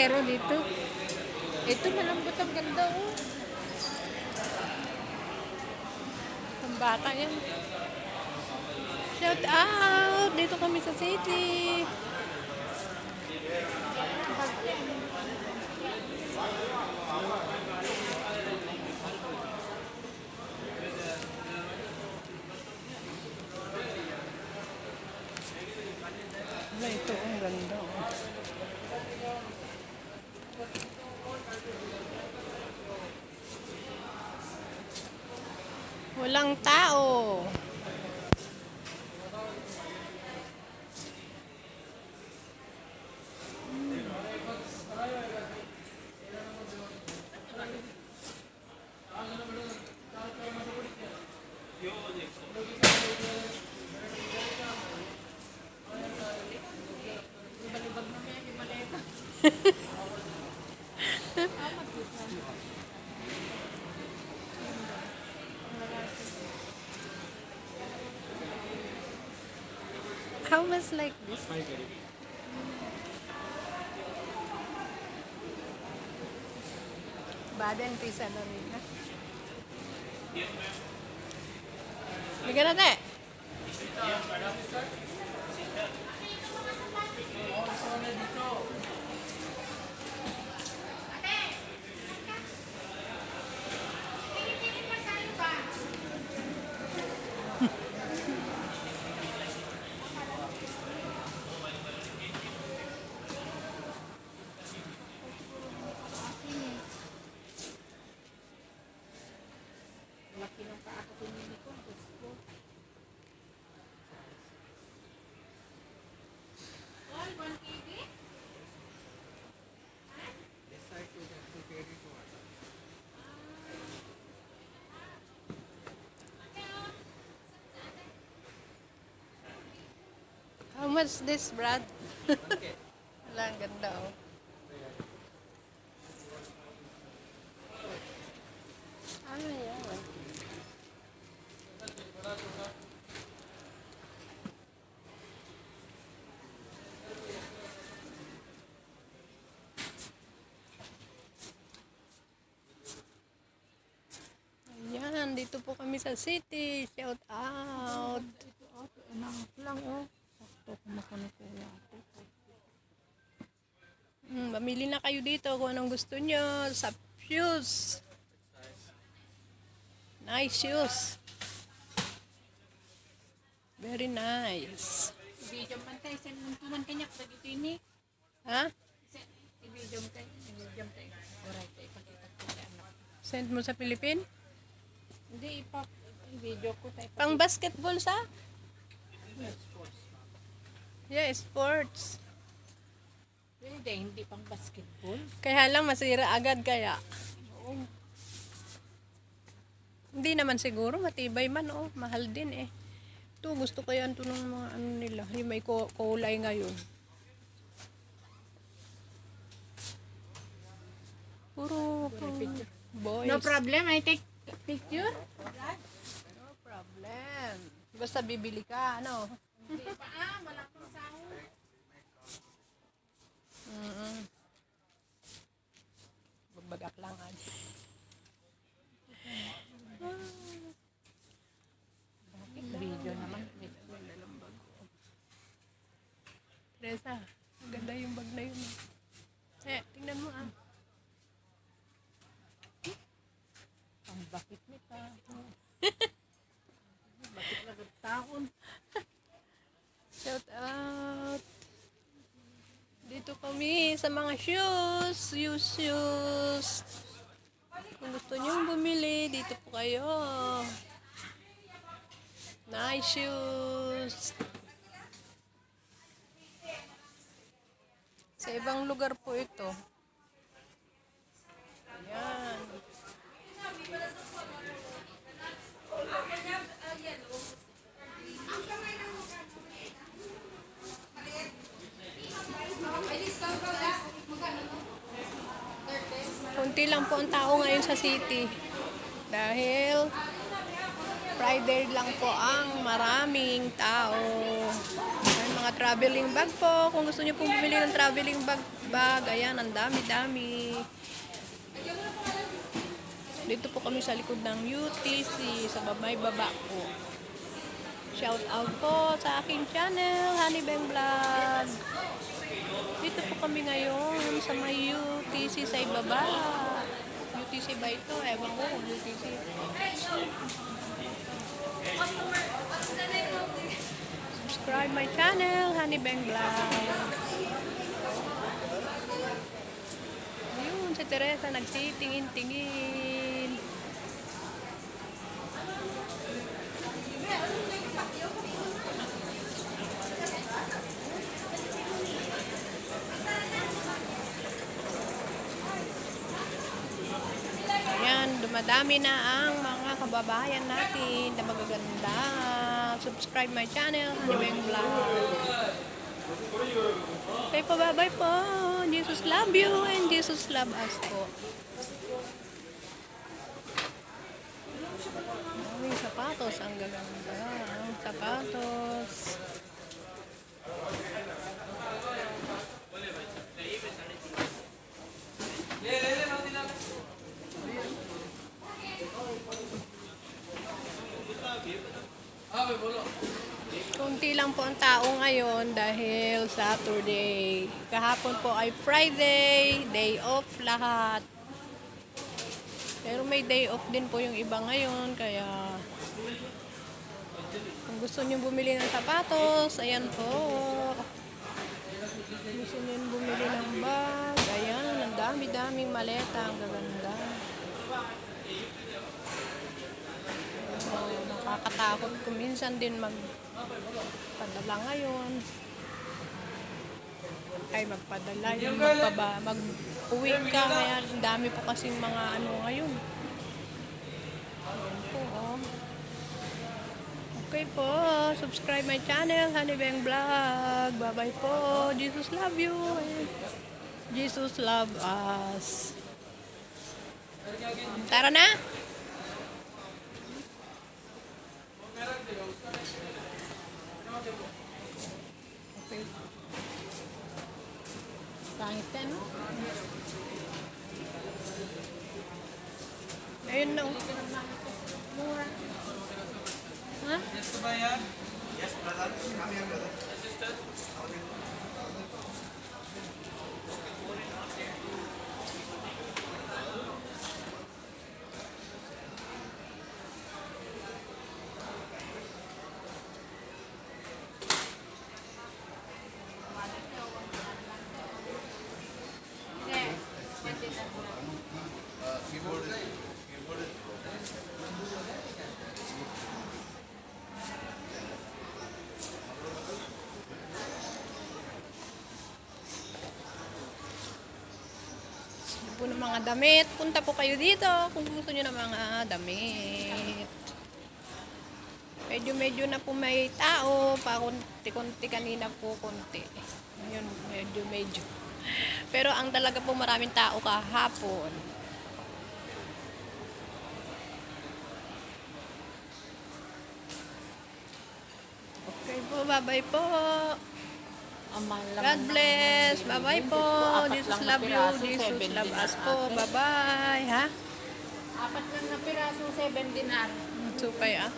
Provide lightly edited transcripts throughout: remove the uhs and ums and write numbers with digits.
sombrero dito. Ito malambot ang ganda oh. Ang bata yan. Shout out! Dito kami sa city. Wala, ito ang ganda oh. Walang tao. How much like this? Badan pisa na rin na. Bigyan natin. How much this, Brad? Wala, ang ganda oh. Ano yan? Ayan, dito po kami sa city. Shout out. lang oh. Sakto kumakano ko Mamili na kayo dito kung anong gusto nyo sa shoes. Nice shoes. Very nice. i-video man tayo send mo tuman kanyak sa dito ini Ha? i-video mo tayo alright ipakita ko kay anak Send mo sa Philippine? hindi i-video ko tayo Pang basketball sa? sports Yeah, sports. hindi pang basketball Kaya lang masira agad kaya. oo Hindi naman siguro, matibay man oh. Mahal din eh. Ito, gusto ko yan ito ng mga ano nila. Yung may kulay ngayon. Puro boys. no problem I take picture No problem. Basta bibili ka, ano? hindi pa wala pang sahod Bagbagak lang. video naman Teresa, ang ganda yung bag na yun. Tingnan mo ah. ang bakit nita bakit na taon Shout out. Dito kami sa mga shoes. Kung gusto nyo bumili, dito po kayo. Nice shoes. Sa ibang lugar po ito. Ayan. Kunti lang po ang tao ngayon sa city. Dahil Friday lang po ang maraming tao. May mga traveling bag po. Kung gusto niyo pong bumili ng traveling bag bag. Ayan, ang dami-dami. Dito po kami sa likod ng UTC, sa baba po. Shout out po sa aking channel, Honey Bang Vlog. Dito po kami ngayon sa may UTC sa ibaba. UTC ba ito? Ewan ko kung UTC. Subscribe my channel, Honey Bang Vlog. Ayun, si Teresa nagtitingin-tingin. Ayan, dumadami na ang mga kababayan natin na magaganda. Subscribe my channel, Honey Bang Vlog. Okay po, bye-bye po. Jesus love you and Jesus love us po. Ay, sapatos, ang gaganda. Ang sapatos. Kunti lang po ang tao ngayon dahil Saturday. Kahapon po ay Friday, day off lahat. Pero may day off din po yung iba ngayon, kaya kung gusto niyo bumili ng sapatos, ayan po. Kung gusto niyo bumili ng bag, ayan, ang dami-daming maleta, ang gaganda. Nakakatakot kung minsan din magpadala ngayon. Ay, magpadala yung mag-uwi ka. Kaya ang dami po kasing mga ano ngayon. Ayan po, oh. Okay po. Subscribe my channel, Honey Bang Vlog. Bye-bye po. Jesus love you. Jesus love us. Tara na! Okay. Pangit ka, no? Ayun na. Mura. Ha? Yes, to buy yan? Yes, brother. Come here, brother. Sister. Keyboard is Po ng mga damit. Punta po kayo dito kung gusto nyo ng mga damit. Medyo na po may tao. Pa kunti-kunti kanina po kunti. Ngayon, medyo. Pero ang talaga po maraming tao kahapon. Okay po, bye-bye po. God bless. Bye-bye po. Jesus love you. Jesus love us po. Bye-bye. Ha? Apat lang na piraso, 7 dinar. Supay ah.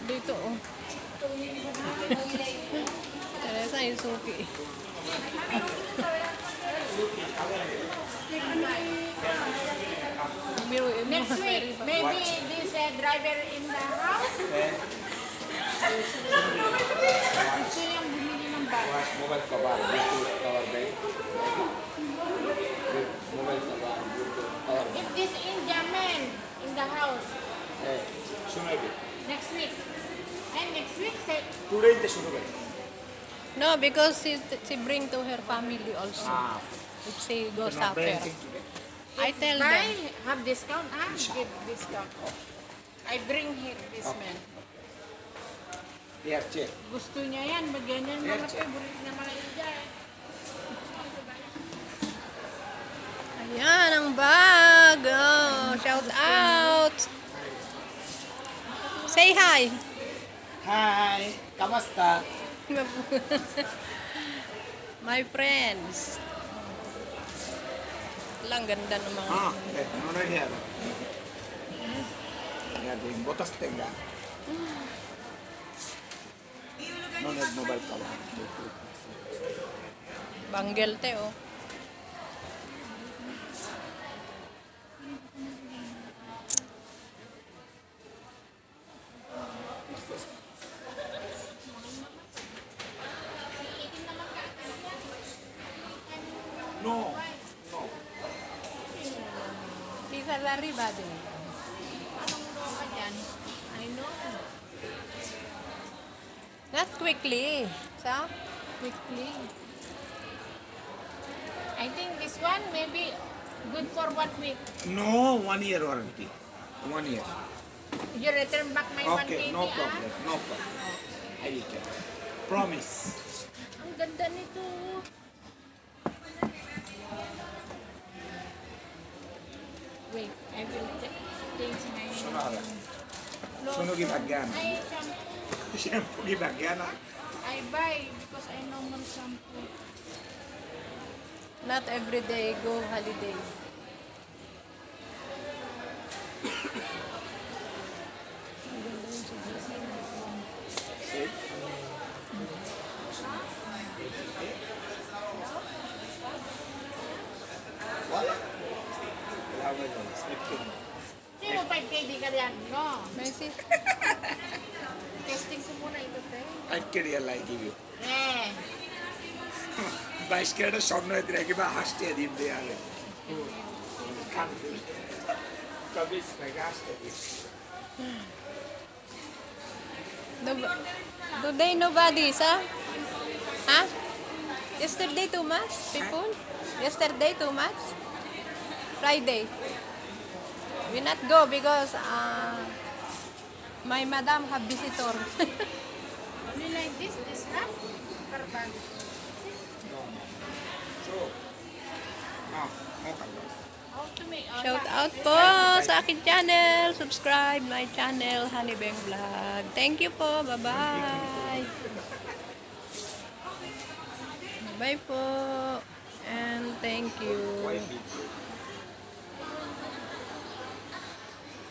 Dito oh. Teresa yung suki. Next week, maybe this driver in the house. Gusto niyang bumili ng bag. mobile cover, Bluetooth power bank. Mobile cover, Bluetooth power bank. If this Indian man in the house, শুনে next week. And next week, say, today তে শুরু করে No, because she bring to her family also. If she goes after. I tell buy, them. have discount, give discount. I bring here this man. ইয়ার check Gusto niya yan, bagyan yan mga favorite na mga Indian. Ayan ang bag. Oh, shout out. Say hi. Hi, kamusta? My friends. Lang ganda ng mga... Okay, no here. Yeah, doing botas tenga. No need mobile cover. Banggel te, oh. No, no. Isa lari ba din? Anong no ka dyan? I know. Not quickly. Sa? Quickly. I think this one maybe good for 1 week. No, 1 year warranty. 1 year. You return back my 1 Okay, KD, no problem. No problem. I will tell. Promise. Ang ganda nito. Wait, I will change my... Sonara. No. Sunog ibagyan. I shampoo. Shampoo ibagyan ha. I buy because I know more shampoo. Not every day go holiday. See? What? Flower is 15. Sino 5 KD ka yan? No. Messi. Testing ko muna ito, te. 5 KD I give you. Eh. 22 KD স্বর্ণ এতে রাখিবা হাসতে দিন দিয়ে আলে কবিস মেগা হাসতে দিন Today nobody, sa? Ha? Yesterday too much, people? Yesterday too much? Friday. We not go because my madam have visitor. Only like this wrap? Carbon. So, no, no color. How to make... Shout out po sa akin channel. Subscribe my channel, Honey Bang Vlog. Thank you po. Bye-bye. Bye po. And thank you. Why big?